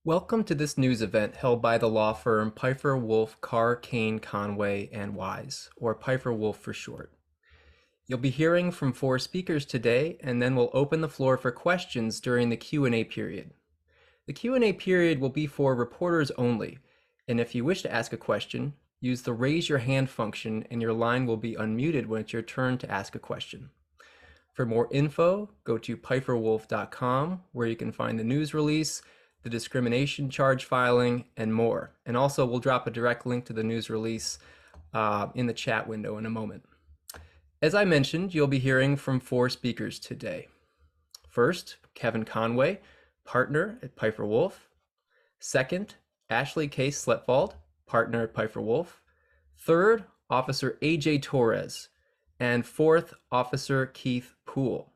Welcome to this news event held by the law firm Pifer Wolf, Carr, Kane, Conway, and Wise, or Pifer Wolf for short. You'll be hearing from 4 speakers today, and then we'll open the floor for questions during the Q&A period. The Q&A period will be for reporters only, and if you wish to ask a question, use the raise your hand function and your line will be unmuted when it's your turn to ask a question. For more info, go to piferwolf.com, where you can find the news release, the discrimination charge filing, and more. And also, we'll drop a direct link to the news release in the chat window in a moment. As I mentioned, you'll be hearing from 4 speakers today. First, Kevin Conway, partner at Pifer Wolf. Second, Ashley K. Sletwald, partner at Pifer Wolf. Third, Officer AJ Torres. And fourth, Officer Keith Poole.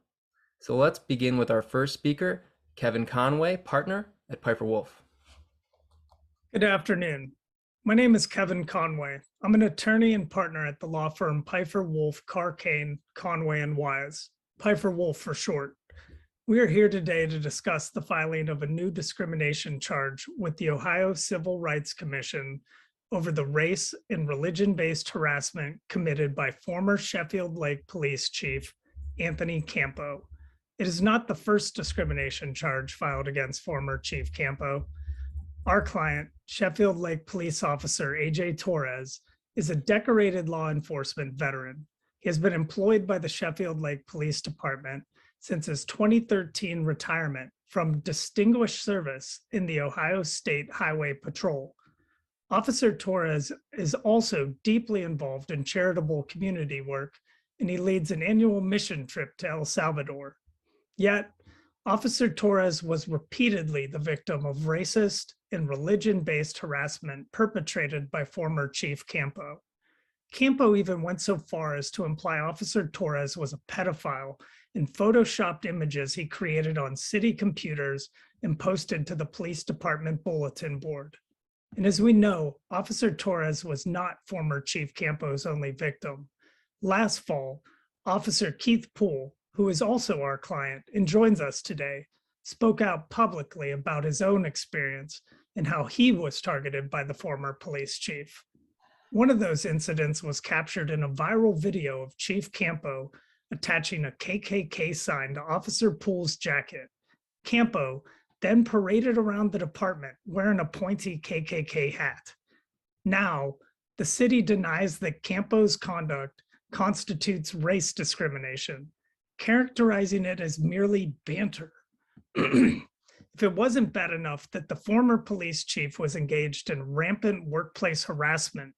So let's begin with our first speaker, Kevin Conway, partner at Pifer Wolf. Good afternoon. My name is Kevin Conway. I'm an attorney and partner at the law firm Pifer Wolf, Carr, Kane, Conway, and Wise, Pifer Wolf for short. We are here today to discuss the filing of a new discrimination charge with the Ohio Civil Rights Commission over the race and religion-based harassment committed by former Sheffield Lake Police Chief Anthony Campo. It is not the first discrimination charge filed against former Chief Campo. Our client, Sheffield Lake Police Officer AJ Torres, is a decorated law enforcement veteran. He has been employed by the Sheffield Lake Police Department since his 2013 retirement from distinguished service in the Ohio State Highway Patrol. Officer Torres is also deeply involved in charitable community work, and he leads an annual mission trip to El Salvador. Yet, Officer Torres was repeatedly the victim of racist and religion-based harassment perpetrated by former Chief Campo. Campo even went so far as to imply Officer Torres was a pedophile in photoshopped images he created on city computers and posted to the police department bulletin board. And as we know, Officer Torres was not former Chief Campo's only victim. Last fall, Officer Keith Poole, who is also our client and joins us today, spoke out publicly about his own experience and how he was targeted by the former police chief. One of those incidents was captured in a viral video of Chief Campo attaching a KKK sign to Officer Poole's jacket. Campo then paraded around the department wearing a pointy KKK hat. Now, the city denies that Campo's conduct constitutes race discrimination, characterizing it as merely banter. If it wasn't bad enough that the former police chief was engaged in rampant workplace harassment,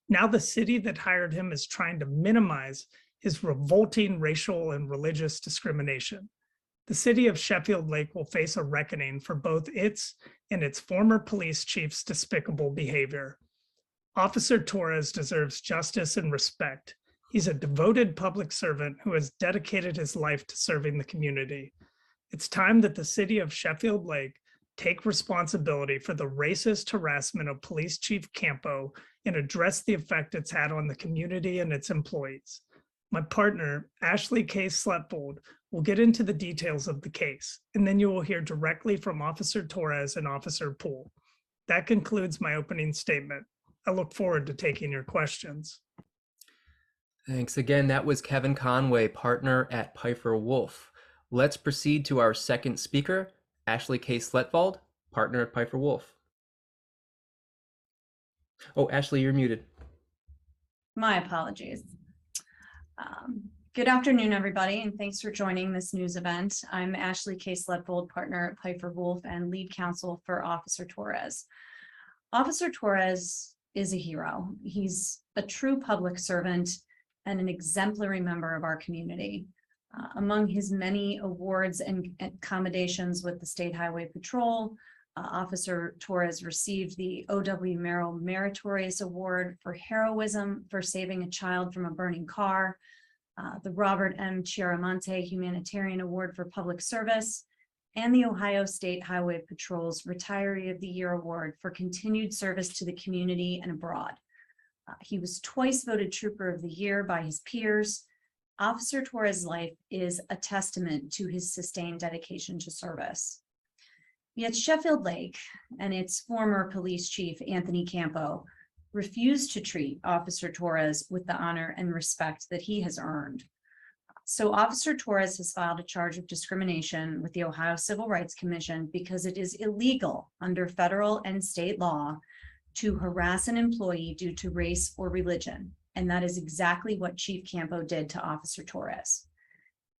now the city that hired him is trying to minimize his revolting racial and religious discrimination. The city of Sheffield Lake will face a reckoning for both its and its former police chief's despicable behavior. Officer Torres deserves justice and respect. He's a devoted public servant who has dedicated his life to serving the community. It's time that the city of Sheffield Lake take responsibility for the racist harassment of Police Chief Campo and address the effect it's had on the community and its employees. My partner, Ashley K. Sletwald, will get into the details of the case, and then you will hear directly from Officer Torres and Officer Poole. That concludes my opening statement. I look forward to taking your questions. Thanks again. That was Kevin Conway, partner at Pifer Wolf. Let's proceed to our second speaker, Ashley K. Sletwald, partner at Pifer Wolf. Oh, Ashley, you're muted. My apologies. Good afternoon, everybody, and thanks for joining this news event. I'm Ashley K. Sletwald, partner at Pifer Wolf and lead counsel for Officer Torres. Officer Torres is a hero. He's a true public servant and an exemplary member of our community. Among his many awards and accommodations with the State Highway Patrol, Officer Torres received the O.W. Merrill Meritorious Award for heroism for saving a child from a burning car, the Robert M. Chiaramonte Humanitarian Award for Public Service, and the Ohio State Highway Patrol's Retiree of the Year Award for continued service to the community and abroad. He was twice voted Trooper of the Year by his peers. Officer Torres' life is a testament to his sustained dedication to service. Yet Sheffield Lake and its former police chief, Anthony Campo, refused to treat Officer Torres with the honor and respect that he has earned. So Officer Torres has filed a charge of discrimination with the Ohio Civil Rights Commission because it is illegal under federal and state law to harass an employee due to race or religion. And that is exactly what Chief Campo did to Officer Torres.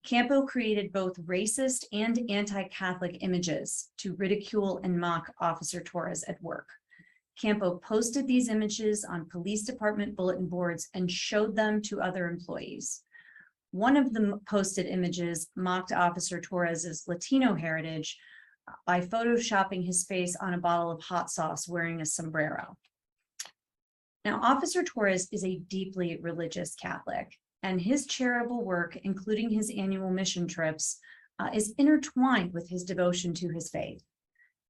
Campo created both racist and anti-Catholic images to ridicule and mock Officer Torres at work. Campo posted these images on police department bulletin boards and showed them to other employees. One of the posted images mocked Officer Torres's Latino heritage by photoshopping his face on a bottle of hot sauce wearing a sombrero. Now, Officer Torres is a deeply religious Catholic, and his charitable work, including his annual mission trips, is intertwined with his devotion to his faith.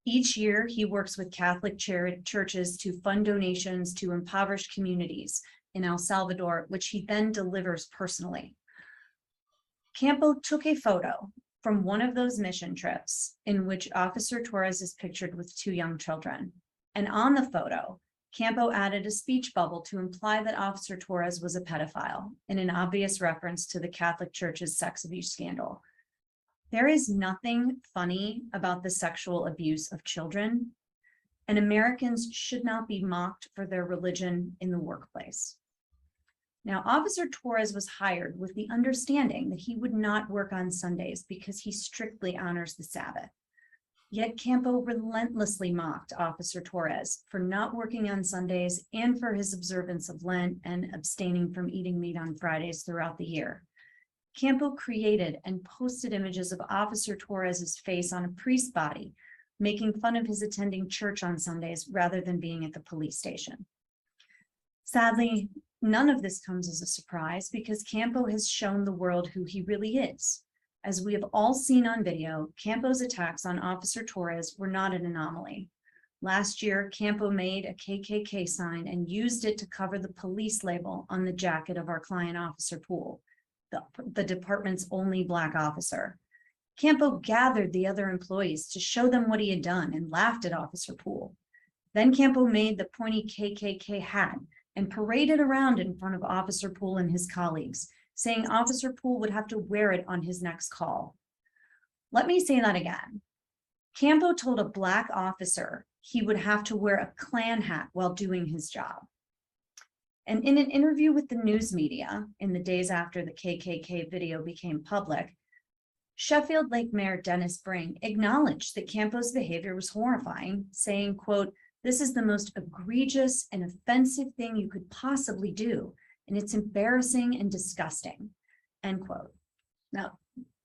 Each year, he works with Catholic churches to fund donations to impoverished communities in El Salvador, which he then delivers personally. Campo took a photo from one of those mission trips in which Officer Torres is pictured with two young children. And on the photo, Campo added a speech bubble to imply that Officer Torres was a pedophile, in an obvious reference to the Catholic Church's sex abuse scandal. There is nothing funny about the sexual abuse of children, and Americans should not be mocked for their religion in the workplace. Now, Officer Torres was hired with the understanding that he would not work on Sundays because he strictly honors the Sabbath. Yet Campo relentlessly mocked Officer Torres for not working on Sundays and for his observance of Lent and abstaining from eating meat on Fridays throughout the year. Campo created and posted images of Officer Torres's face on a priest's body, making fun of his attending church on Sundays rather than being at the police station. Sadly, none of this comes as a surprise because Campo has shown the world who he really is. As we have all seen on video, Campo's attacks on Officer Torres were not an anomaly. Last year, Campo made a KKK sign and used it to cover the police label on the jacket of our client, Officer Poole, the department's only Black officer. Campo gathered the other employees to show them what he had done and laughed at Officer Poole. Then Campo made the pointy KKK hat and paraded around in front of Officer Poole and his colleagues, saying Officer Poole would have to wear it on his next call. Let me say that again. Campo told a Black officer he would have to wear a Klan hat while doing his job. And in an interview with the news media in the days after the KKK video became public, Sheffield Lake Mayor Dennis Bring acknowledged that Campo's behavior was horrifying, saying, quote, "This is the most egregious and offensive thing you could possibly do, and it's embarrassing and disgusting," end quote. Now,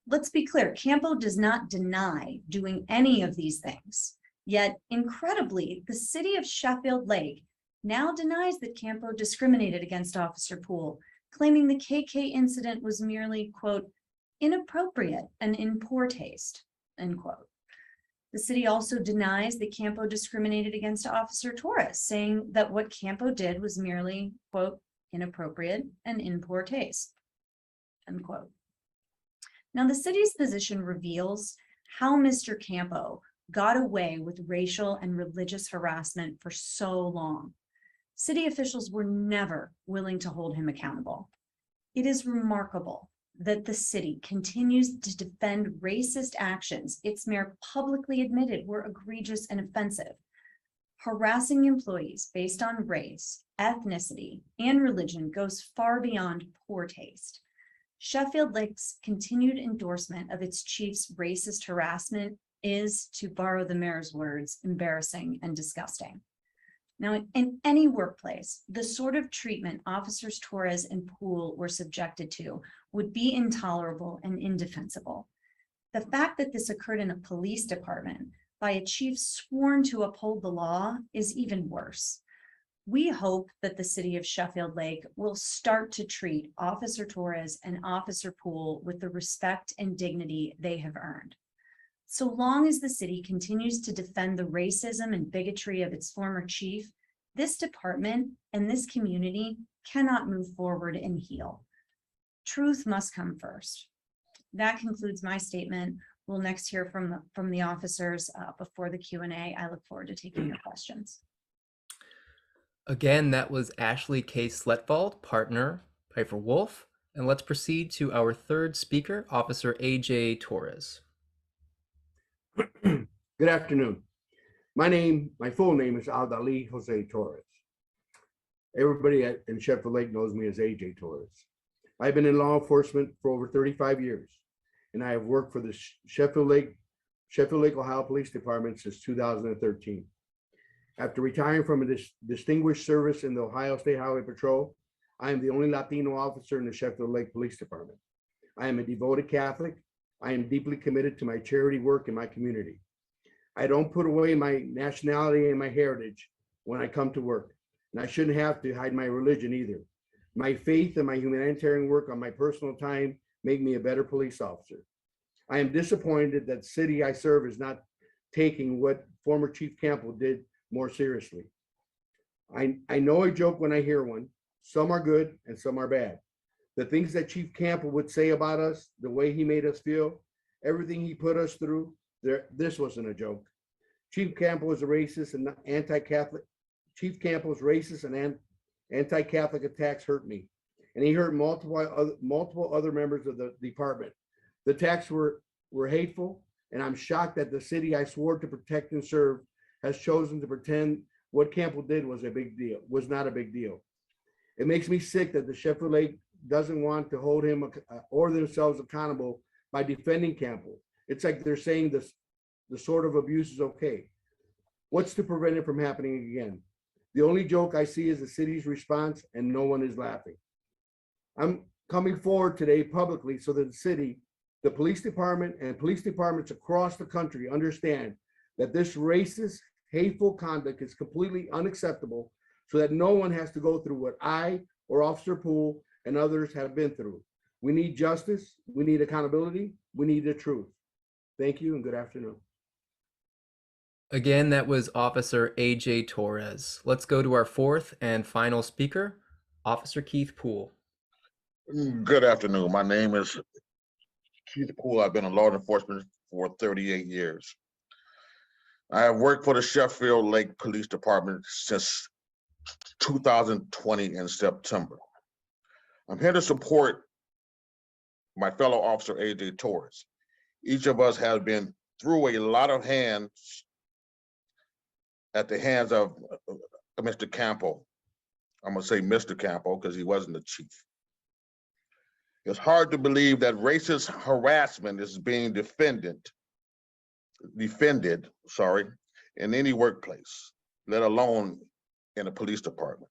let's be clear, Campo does not deny doing any of these things. Yet, incredibly, the city of Sheffield Lake now denies that Campo discriminated against Officer Poole, claiming the KK incident was merely, quote, "inappropriate and in poor taste," end quote. The city also denies that Campo discriminated against Officer Torres, saying that what Campo did was merely, quote, "inappropriate and in poor taste," end quote. Now, the city's position reveals how Mr. Campo got away with racial and religious harassment for so long. City officials were never willing to hold him accountable. It is remarkable that the city continues to defend racist actions its mayor publicly admitted were egregious and offensive. Harassing employees based on race, ethnicity, and religion goes far beyond poor taste. Sheffield Lake's continued endorsement of its chief's racist harassment is, to borrow the mayor's words, embarrassing and disgusting. Now, in any workplace, the sort of treatment Officers Torres and Poole were subjected to would be intolerable and indefensible. The fact that this occurred in a police department by a chief sworn to uphold the law is even worse. We hope that the city of Sheffield Lake will start to treat Officer Torres and Officer Poole with the respect and dignity they have earned. So long as the city continues to defend the racism and bigotry of its former chief, this department and this community cannot move forward and heal. Truth must come first. That concludes my statement. We'll next hear from the officers before the Q&A. I look forward to taking your questions. Again, that was Ashley K. Sletvold, partner, Piper Wolf. And let's proceed to our third speaker, Officer A.J. Torres. Good afternoon. My full name is Aldali Jose Torres. Everybody in Sheffield Lake knows me as AJ Torres. I've been in law enforcement for over 35 years, and I have worked for the Sheffield Lake, Ohio Police Department since 2013. After retiring from a distinguished service in the Ohio State Highway Patrol, I am the only Latino officer in the Sheffield Lake Police Department. I am a devoted Catholic. I am deeply committed to my charity work in my community. I don't put away my nationality and my heritage when I come to work, and I shouldn't have to hide my religion either. My faith and my humanitarian work on my personal time make me a better police officer. I am disappointed that the city I serve is not taking what former Chief Campo did more seriously. I know a joke when I hear one. Some are good and some are bad. The things that Chief Campo would say about us, the way he made us feel, everything he put us through, this wasn't a joke. Chief Campo is a racist and anti-Catholic. Chief Campo's racist and anti-Catholic attacks hurt me, and he hurt multiple other members of the department. The attacks were hateful, and I'm shocked that the city I swore to protect and serve has chosen to pretend what Campo did was not a big deal. It makes me sick that the Sheffield Lake doesn't want to hold him or themselves accountable by defending Campo. It's like they're saying the sort of abuse is okay. What's to prevent it from happening again? The only joke I see is the city's response, and no one is laughing. I'm coming forward today publicly so that the city, the police department, and police departments across the country understand that this racist, hateful conduct is completely unacceptable, so that no one has to go through what I or Officer Poole and others have been through. We need justice, we need accountability, we need the truth. Thank you and good afternoon. Again, that was Officer A.J. Torres. Let's go to our fourth and final speaker, Officer Keith Poole. Good afternoon. My name is Keith Poole. I've been in law enforcement for 38 years. I have worked for the Sheffield Lake Police Department since 2020 in September. I'm here to support my fellow officer, A.J. Torres. Each of us has been through a lot of hands at the hands of Mr. Campo. I'm gonna say Mr. Campo because he wasn't the chief. It's hard to believe that racist harassment is being defended, in any workplace, let alone in a police department.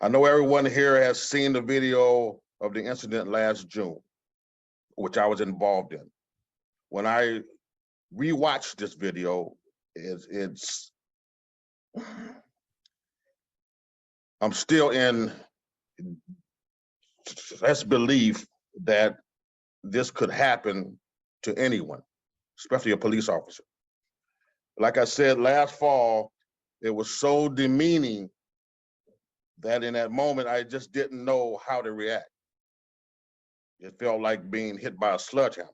I know everyone here has seen the video of the incident last June, which I was involved in. When I rewatched this video, I'm still in disbelief that this could happen to anyone, especially a police officer. Like I said last fall, it was so demeaning that in that moment, I just didn't know how to react. It felt like being hit by a sledgehammer.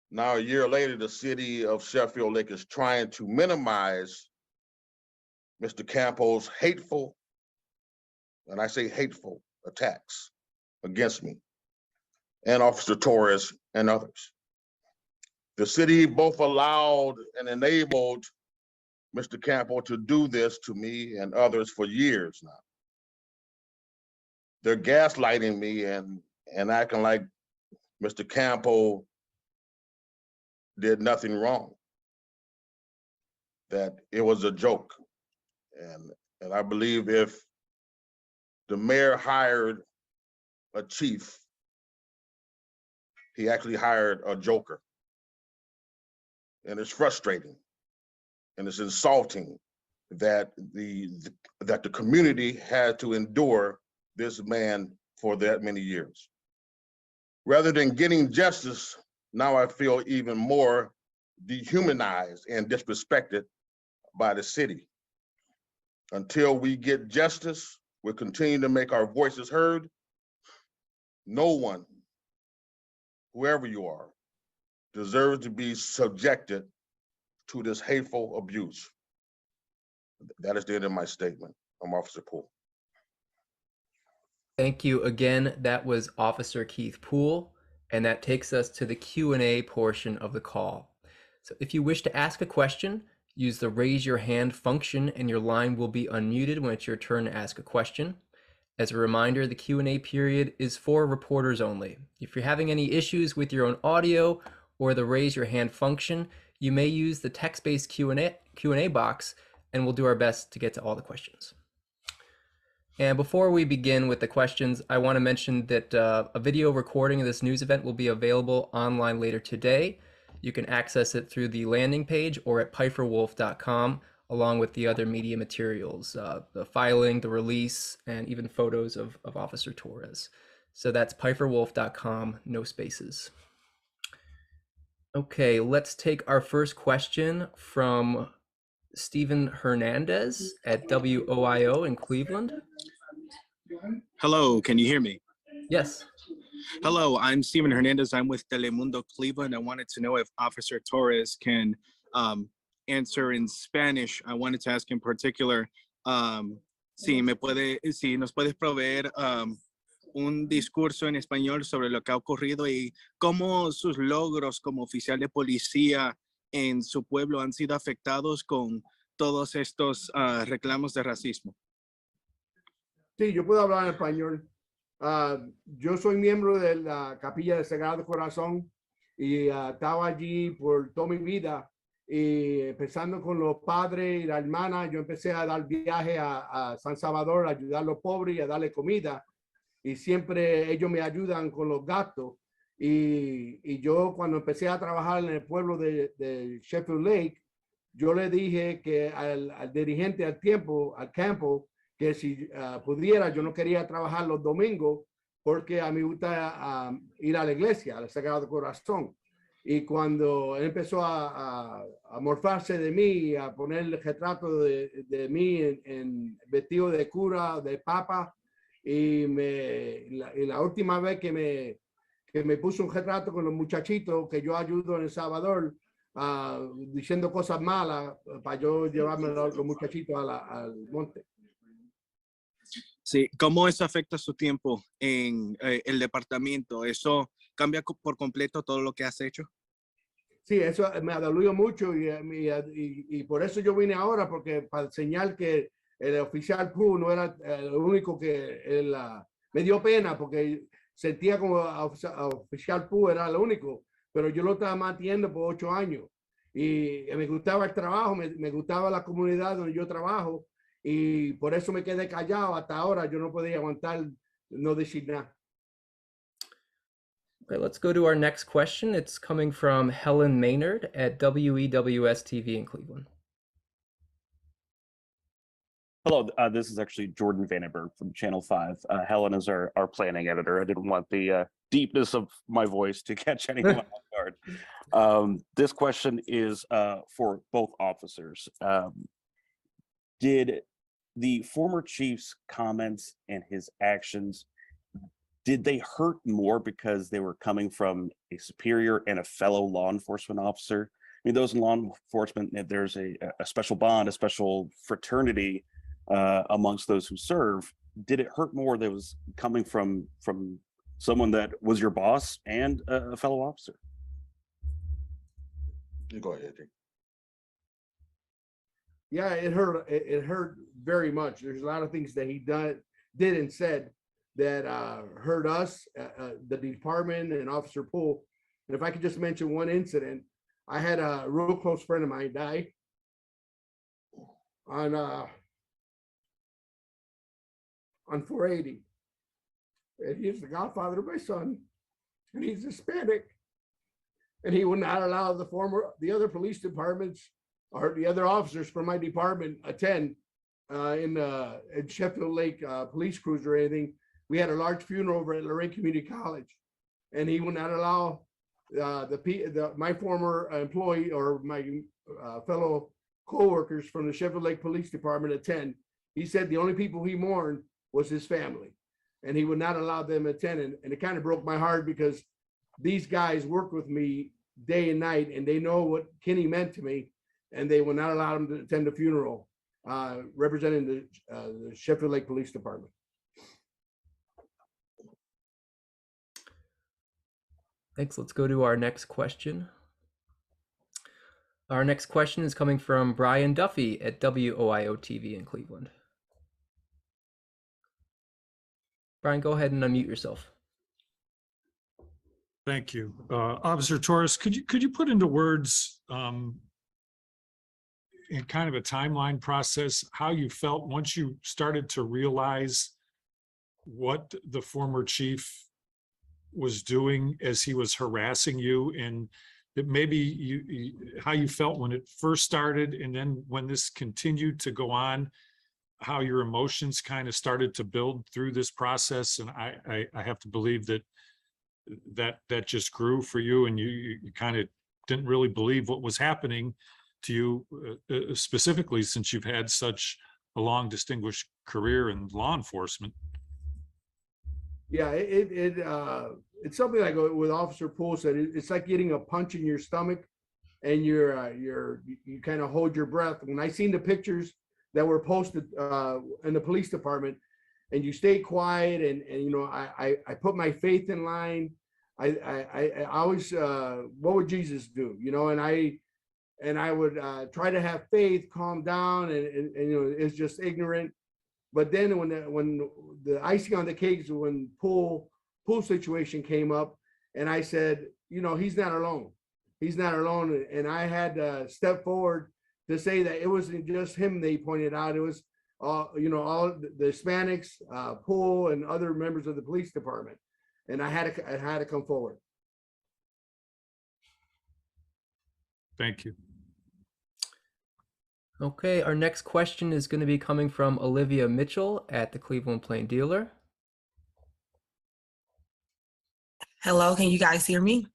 Now, a year later, the city of Sheffield Lake is trying to minimize Mr. Campo's hateful, and I say hateful, attacks against me and Officer Torres and others. The city both allowed and enabled Mr. Campo to do this to me and others for years now. They're gaslighting me and acting like Mr. Campo did nothing wrong, that it was a joke. And I believe if the mayor hired a chief, he actually hired a joker. And it's frustrating and it's insulting that the community had to endure this man for that many years. Rather than getting justice, now I feel even more dehumanized and disrespected by the city. Until we get justice, we'll continue to make our voices heard. No one, whoever you are, deserves to be subjected to this hateful abuse. That is the end of my statement. I'm Officer Poole. Thank you again. That was Officer Keith Poole, and that takes us to the Q&A portion of the call. So if you wish to ask a question, use the raise your hand function and your line will be unmuted when it's your turn to ask a question. As a reminder, the Q&A period is for reporters only. If you're having any issues with your own audio or the raise your hand function, you may use the text-based Q&A box, and we'll do our best to get to all the questions. And before we begin with the questions, I want to mention that a video recording of this news event will be available online later today. You can access it through the landing page or at piferwolf.com, along with the other media materials, the filing, the release, and even photos of Officer Torres. So that's piferwolf.com, no spaces. Okay, let's take our first question from Stephen Hernandez at WOIO in Cleveland. Hello, can you hear me? Yes. Hello, I'm Stephen Hernandez. I'm with Telemundo Cleveland. I wanted to know if Officer Torres can answer in Spanish. I wanted to ask in particular si nos puedes proveer un discurso en español sobre lo que ha ocurrido y cómo sus logros como oficial de policía en su pueblo han sido afectados con todos estos reclamos de racismo. Sí, yo puedo hablar en español. Yo soy miembro de la Capilla del Sagrado Corazón y estaba allí por toda mi vida. Y empezando con los padres y la hermana, yo empecé a dar viaje a San Salvador, a ayudar a los pobres y a darle comida. Y siempre ellos me ayudan con los gastos. Y yo cuando empecé a trabajar en el pueblo de Sheffield Lake, yo le dije que al dirigente al campo, que si pudiera, yo no quería trabajar los domingos porque a mí me gusta ir a la iglesia, al Sagrado Corazón. Y cuando él empezó a morfarse de mí, a poner el retrato de mí en vestido de cura, de papa, y la última vez que me puso un retrato con los muchachitos que yo ayudo en El Salvador, diciendo cosas malas para yo llevarme los muchachitos al monte. Sí, ¿cómo eso afecta su tiempo en el departamento? ¿Eso cambia por completo todo lo que has hecho? Sí, eso me ha dolido mucho y por eso yo vine ahora, porque para enseñar que el oficial Poole no era el único que me dio pena, porque sentía como oficial Poole era el único, pero yo lo estaba manteniendo por 8 años y me gustaba el trabajo, me gustaba la comunidad donde yo trabajo. Y por eso me quedé callado hasta ahora. Yo no podía aguantar no decir nada. Okay, let's go to our next question. It's coming from Helen Maynard at WEWS TV in Cleveland. Hello, this is actually Jordan Vandenberg from Channel 5. Helen is our planning editor. I didn't want the deepness of my voice to catch anyone off guard. This question is for both officers. Did the former chief's comments and his actions, did they hurt more because they were coming from a superior and a fellow law enforcement officer? I mean, those in law enforcement, there's a special bond, a special fraternity amongst those who serve. Did it hurt more that was coming from someone that was your boss and a fellow officer? You go ahead, Jake. Yeah, it hurt. It hurt very much. There's a lot of things that he did and said that hurt us, the department, and Officer Poole. And if I could just mention one incident, I had a real close friend of mine die on 480, and he's the godfather of my son, and he's Hispanic, and he would not allow the other police departments or the other officers from my department attend in Sheffield Lake police cruiser or anything. We had a large funeral over at Lorraine Community College, and he would not allow my former employee or my fellow co-workers from the Sheffield Lake Police Department attend. He said the only people he mourned was his family, and he would not allow them attend. And it kind of broke my heart because these guys worked with me day and night, and they know what Kenny meant to me, and they will not allow him to attend the funeral, representing the Sheffield Lake Police Department. Thanks. Let's go to our next question. Our next question is coming from Brian Duffy at WOIO TV in Cleveland. Brian, go ahead and unmute yourself. Thank you. Officer Torres, could you put into words in kind of a timeline process how you felt once you started to realize what the former chief was doing as he was harassing you, and that maybe how you felt when it first started, and then when this continued to go on, how your emotions kind of started to build through this process? And I have to believe that just grew for you, and you kind of didn't really believe what was happening to you, specifically since you've had such a long distinguished career in law enforcement. Yeah, it's something like what Officer Poole said. It's like getting a punch in your stomach, and you kind of hold your breath. When I seen the pictures that were posted in the police department, and you stay quiet, and you know, I put my faith in line. I always, what would Jesus do? You know, and I would try to have faith, calm down, and you know, it's just ignorant. But then when the icing on the cake is when Poole situation came up, and I said, you know, he's not alone. He's not alone. And I had to step forward to say that it wasn't just him they pointed out. It was, you know, all the Hispanics, Poole, and other members of the police department. And I had to come forward. Thank you. Okay, our next question is going to be coming from Olivia Mitchell at the Cleveland Plain Dealer. Hello, can you guys hear me?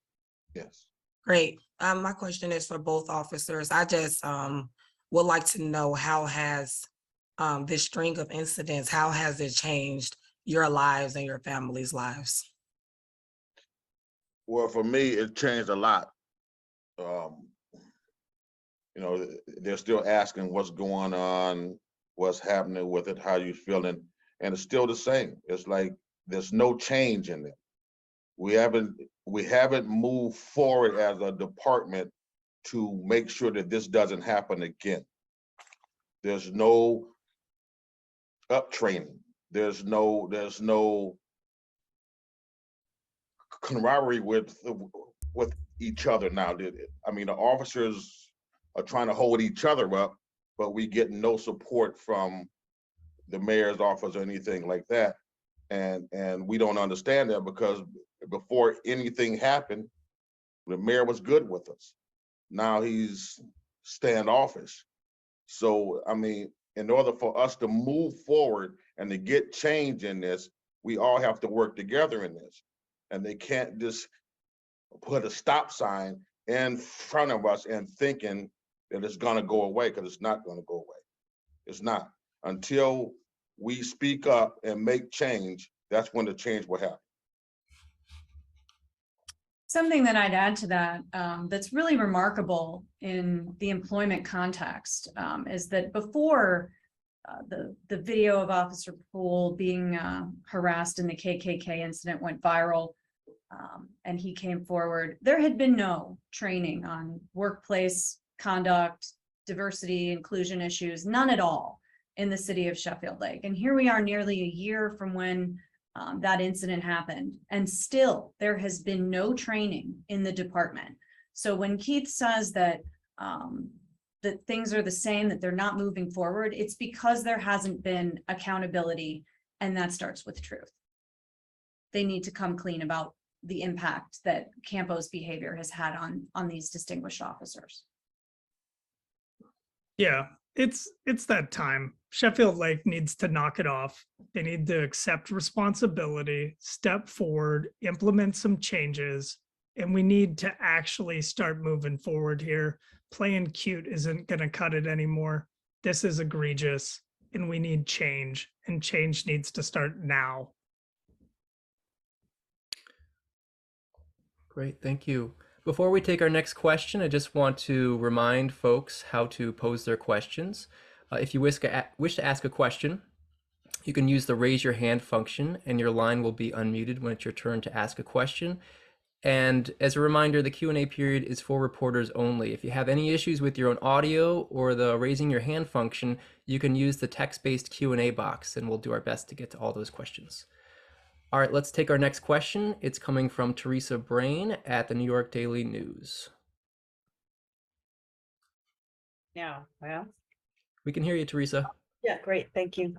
Yes. Great. My question is for both officers. I just would like to know, how has this string of incidents, how has it changed your lives and your family's lives? Well, for me, it changed a lot. You know, they're still asking what's going on, what's happening with it, how you feeling, and it's still the same. It's like there's no change in it. We haven't moved forward as a department to make sure that this doesn't happen again. There's no up training. There's no camaraderie with each other now. I mean, the officers are trying to hold each other up, but we get no support from the mayor's office or anything like that. And we don't understand that, because before anything happened, the mayor was good with us. Now he's standoffish. So, I mean, in order for us to move forward and to get change in this, we all have to work together in this. And they can't just put a stop sign in front of us and thinking that it's gonna go away, because it's not gonna go away. It's not. Until we speak up and make change, that's when the change will happen. Something that I'd add to that, that's really remarkable in the employment context, is that before the video of Officer Poole being harassed in the KKK incident went viral, and he came forward, there had been no training on workplace conduct, diversity, inclusion issues, none at all in the city of Sheffield Lake. And here we are nearly a year from when that incident happened, and still there has been no training in the department. So when Keith says that that things are the same, that they're not moving forward, it's because there hasn't been accountability, and that starts with truth. They need to come clean about the impact that Campo's behavior has had on these distinguished officers. Yeah, it's that time. Sheffield Lake needs to knock it off. They need to accept responsibility, step forward, implement some changes, and we need to actually start moving forward here. Playing cute isn't going to cut it anymore. This is egregious, and we need change, and change needs to start now. Great, thank you. Before we take our next question, I just want to remind folks how to pose their questions. If you wish to ask a question, you can use the raise your hand function and your line will be unmuted when it's your turn to ask a question. And as a reminder, the Q&A period is for reporters only. If you have any issues with your own audio or the raising your hand function, you can use the text-based Q&A box and we'll do our best to get to all those questions. All right, let's take our next question. It's coming from Teresa Brain at the New York Daily News. Yeah, well, We can hear you, Teresa. yeah, great, thank you.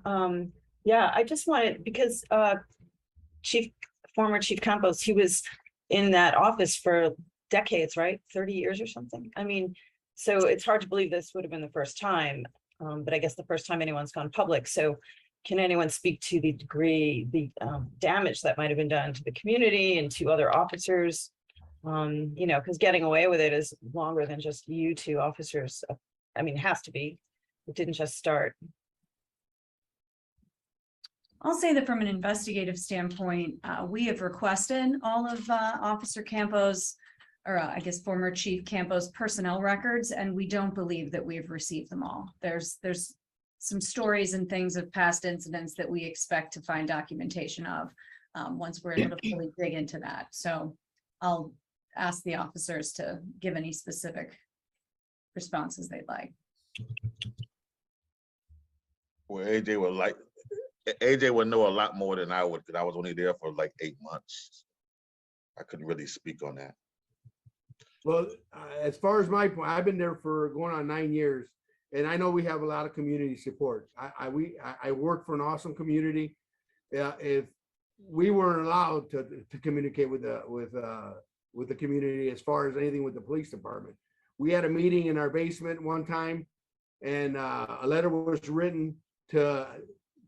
Yeah, I just wanted, because former Chief Campos, he was in that office for decades, right? 30 years or something. I mean, so it's hard to believe this would have been the first time, but I guess the first time anyone's gone public. So can anyone speak to the degree, the damage that might have been done to the community and to other officers? You know, because getting away with it is longer than just you two officers. I mean, it has to be. It didn't just start. I'll say that from an investigative standpoint, we have requested all of Officer Campo's, or I guess former Chief Campo's personnel records, and we don't believe that we've received them all. There's some stories and things of past incidents that we expect to find documentation of once we're able to fully dig into that. So I'll ask the officers to give any specific responses they'd like. Well, AJ would know a lot more than I would, because I was only there for like 8 months. I couldn't really speak on that. Well, as far as my point, I've been there for going on 9 years, and I know we have a lot of community support. I work for an awesome community. If we weren't allowed to communicate with the community as far as anything with the police department, we had a meeting in our basement one time, and a letter was written to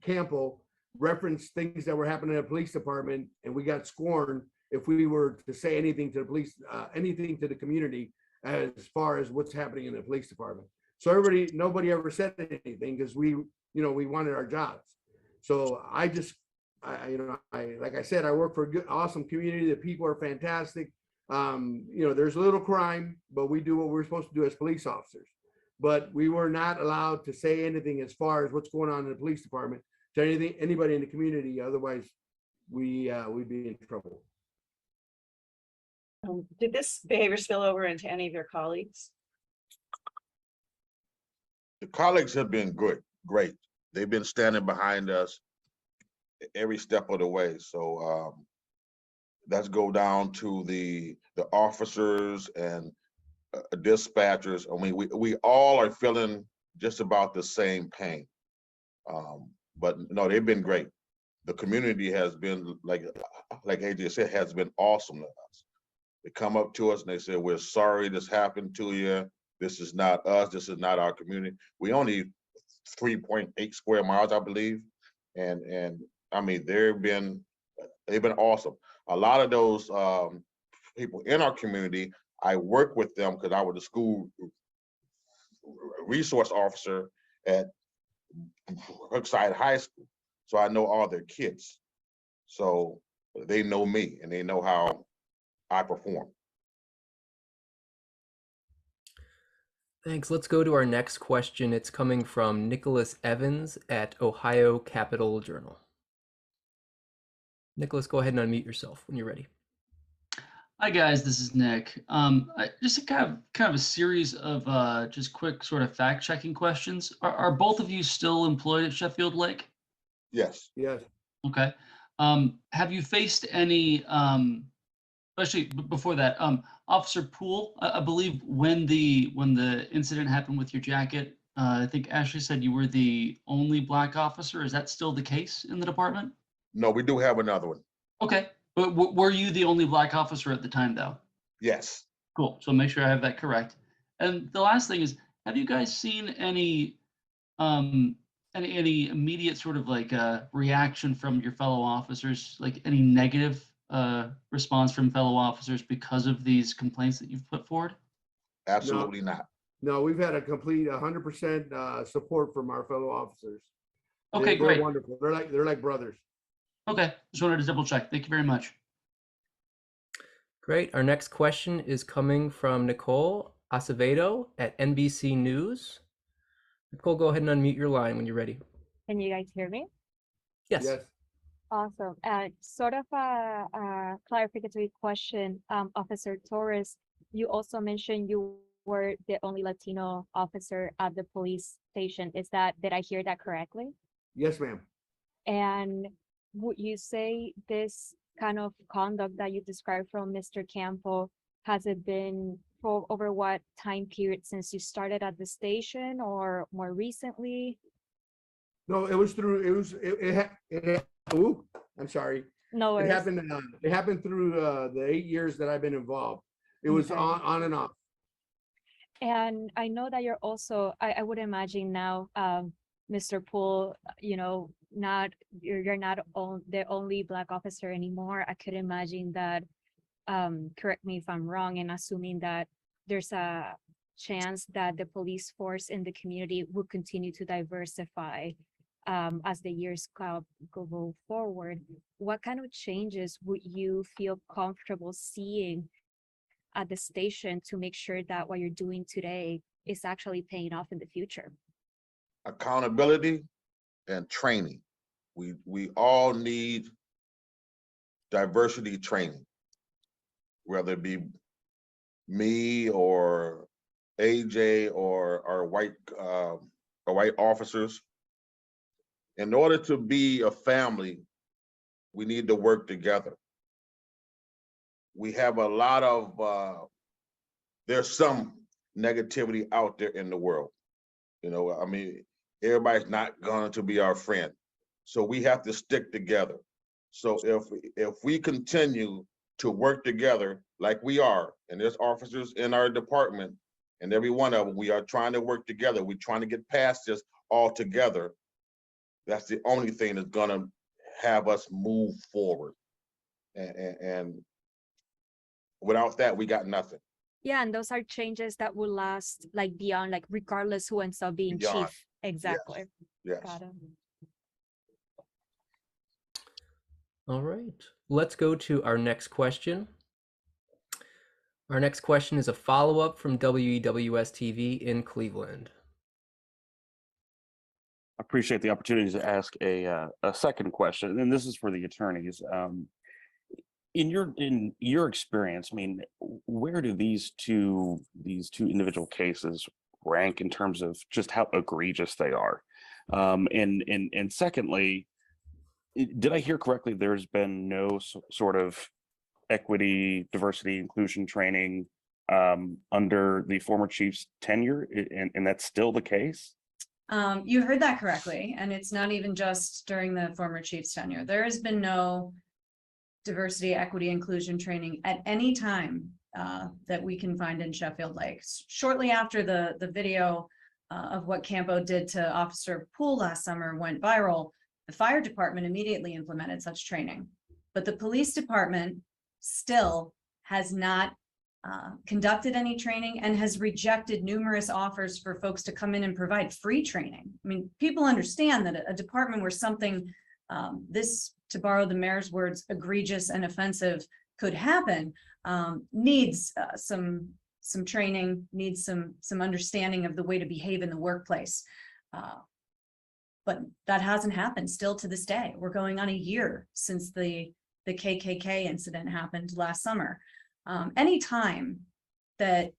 Campo, reference things that were happening in the police department, and we got scorned if we were to say anything to the police, anything to the community as far as what's happening in the police department. So nobody ever said anything because we wanted our jobs. So like I said, I work for a good, awesome community. The people are fantastic. There's a little crime, but we do what we're supposed to do as police officers. But we were not allowed to say anything as far as what's going on in the police department to anybody in the community. Otherwise, we'd be in trouble. Did this behavior spill over into any of your colleagues? The colleagues have been great. They've been standing behind us every step of the way. So let's go down to the officers and dispatchers. I mean, we all are feeling just about the same pain. But no, they've been great. The community has been, like AJ said, has been awesome to us. They come up to us and they say, "We're sorry this happened to you. This is not us. This is not our community." We only 3.8 square miles, I believe. And I mean, they've been awesome. A lot of those people in our community, I work with them because I was the school resource officer at Brookside High School. So I know all their kids. So they know me and they know how I perform. Thanks. Let's go to our next question. It's coming from Nicholas Evans at Ohio Capital Journal. Nicholas, go ahead and unmute yourself when you're ready. Hi guys, this is Nick. Just a kind of a series of just quick sort of fact-checking questions. Are both of you still employed at Sheffield Lake? Yes. Yes. Okay. Have you faced any, especially before that, Officer Poole? I believe when the incident happened with your jacket, I think Ashley said you were the only Black officer. Is that still the case in the department? No, we do have another one. Okay. But were you the only Black officer at the time, though? Yes. Cool. So make sure I have that correct. And the last thing is, have you guys seen any immediate sort of like reaction from your fellow officers, like any negative response from fellow officers because of these complaints that you've put forward? Absolutely not. No, we've had a complete 100% support from our fellow officers. Okay, They're great. wonderful. They're like brothers. Okay, just wanted to double check. Thank you very much. Great. Our next question is coming from Nicole Acevedo at NBC News. Nicole, go ahead and unmute your line when you're ready. Can you guys hear me? Yes. Yes, Awesome. Sort of a clarificatory question, Officer Torres. You also mentioned you were the only Latino officer at the police station. Did I hear that correctly? yes, ma'am. And would you say this kind of conduct that you described from Mr. Campo, has it been for over what time period since you started at the station or more recently? No, it was through, ooh, I'm sorry. No It worries. happened through the 8 years that I've been involved. It was Okay. on and off. And I know that you're also, I would imagine now, Mr. Poole, you're not the only Black officer anymore. I could imagine that, correct me if I'm wrong, in assuming that there's a chance that the police force in the community will continue to diversify as the years go forward. What kind of changes would you feel comfortable seeing at the station to make sure that what you're doing today is actually paying off in the future? Accountability and training. We all need diversity training, whether it be me or AJ or our white officers. In order to be a family, we need to work together. We have a lot of, there's some negativity out there in the world. I mean, everybody's not going to be our friend. So we have to stick together. So if we continue to work together like we are, and there's officers in our department, and every one of them, we are trying to work together. We're trying to get past this all together. That's the only thing that's gonna have us move forward. And without that, we got nothing. Yeah, and those are changes that will last like beyond, like regardless who ends up being Beyond. chief. Exactly. Yes. Got it. All right. Let's go to our next question. Our next question is a follow-up from WEWS TV in Cleveland. I appreciate the opportunity to ask a second question, and this is for the attorneys. In your experience, I mean, where do these two individual cases rank in terms of just how egregious they are? And secondly, did I hear correctly? There's been no sort of equity, diversity, inclusion training under the former chief's tenure, and that's still the case? You heard that correctly, and it's not even just during the former chief's tenure. There has been no diversity, equity, inclusion training at any time that we can find in Sheffield Lake. Shortly after the video of what Campo did to Officer Poole last summer went viral, the fire department immediately implemented such training. But the police department still has not conducted any training and has rejected numerous offers for folks to come in and provide free training. I mean, people understand that a department where something this, to borrow the mayor's words, egregious and offensive could happen, needs some training, needs some understanding of the way to behave in the workplace. But that hasn't happened still to this day. We're going on a year since the KKK incident happened last summer. Anytime that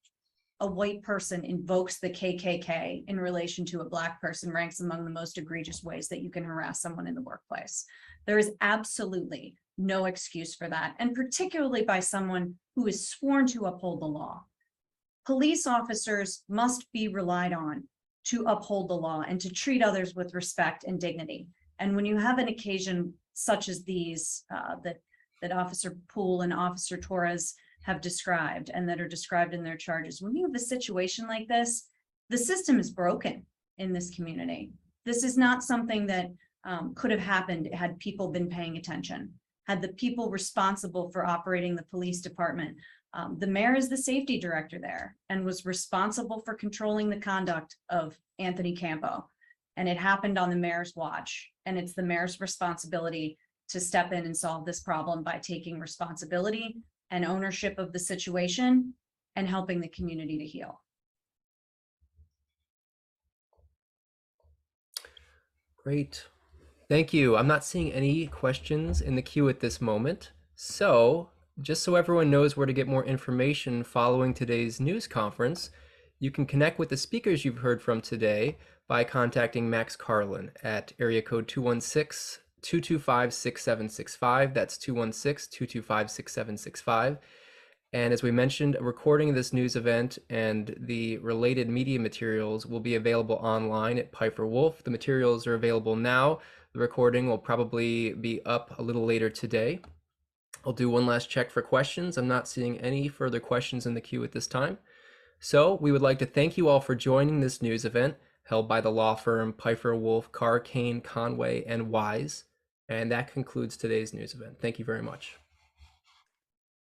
a white person invokes the KKK in relation to a Black person ranks among the most egregious ways that you can harass someone in the workplace. There is absolutely no excuse for that, and particularly by someone who is sworn to uphold the law. Police officers must be relied on to uphold the law and to treat others with respect and dignity. And when you have an occasion such as these that Officer Poole and Officer Torres have described and that are described in their charges, when you have a situation like this, the system is broken in this community. This is not something that could have happened had people been paying attention, had the people responsible for operating the police department. The mayor is the safety director there and was responsible for controlling the conduct of Anthony Campo. And it happened on the mayor's watch. And it's the mayor's responsibility to step in and solve this problem by taking responsibility and ownership of the situation and helping the community to heal. Great. Thank you. I'm not seeing any questions in the queue at this moment. So just so everyone knows where to get more information following today's news conference, you can connect with the speakers you've heard from today by contacting Max Carlin at area code 216-225-6765. That's 216-225-6765. And as we mentioned, a recording of this news event and the related media materials will be available online at Piper Wolf. The materials are available now. The recording will probably be up a little later today. I'll do one last check for questions. I'm not seeing any further questions in the queue at this time. So we would like to thank you all for joining this news event held by the law firm Piper Wolf, Carr, Kane, Conway, and Wise. And that concludes today's news event. Thank you very much.